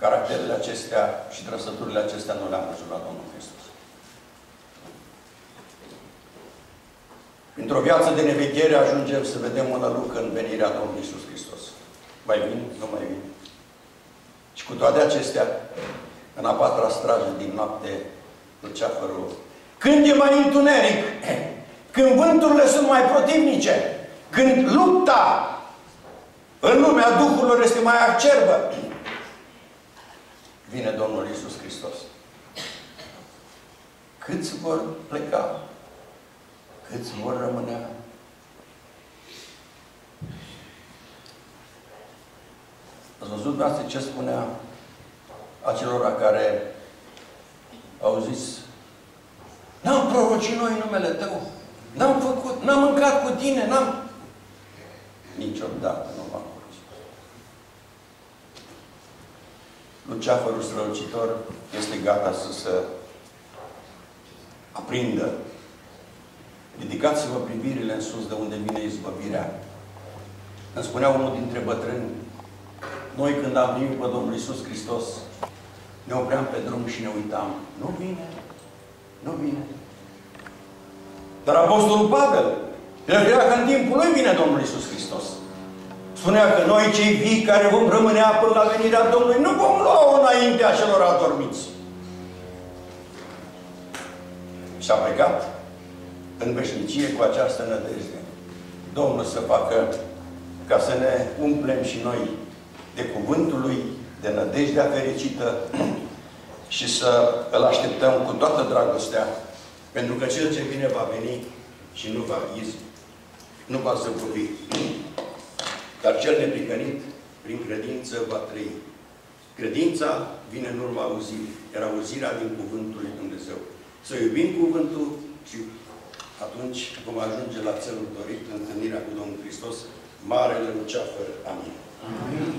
caracterele acestea și trăsăturile acestea nu le-am văzut la Domnul Hristos. Într-o viață de neveghere ajungem să vedem un alăluc în venirea Domnului Iisus Hristos. Mai vine? Nu mai vine. Și cu toate acestea, în a patra strajă din noapte, luceafărul. Când e mai întuneric, când vânturile sunt mai protivnice, când lupta în lumea Duhurilor este mai acerbă, vine Domnul Iisus Hristos. Câți vor pleca? Câți vor rămâne? Ați văzut, dumneavoastră, ce spunea acelora care au zis: n-am prorocit noi numele Tău, n-am făcut, n-am mâncat cu Tine, n-am... Niciodată nu v-am prorocit. Luceafărul strălucitor este gata să se aprindă. Ridicați-vă privirile în sus, de unde vine izbăvirea. Îmi spunea unul dintre bătrâni: noi, când am primit pe Domnul Iisus Hristos, ne opream pe drum și ne uitam. Nu vine. Nu vine. Dar Apostolul Pavel, el credea că în timpul lui vine Domnul Iisus Hristos. Spunea că noi, cei vii, care vom rămâne până la venirea Domnului, nu vom lua înaintea celor adormiți. Și a plecat în veșnicie cu această nădejde. Domnul să facă ca să ne umplem și noi de cuvântul Lui, de nădejdea fericită și să îl așteptăm cu toată dragostea, pentru că Cel ce vine va veni și nu va zăbovi. Dar cel neprihănit, prin credință, va trăi. Credința vine în urma auzirii, iar auzirea din cuvântul lui Dumnezeu. Să iubim cuvântul și atunci vom ajunge la țelul dorit, întâlnirea cu Domnul Hristos, Marele Luceafăr. Amin. Amin.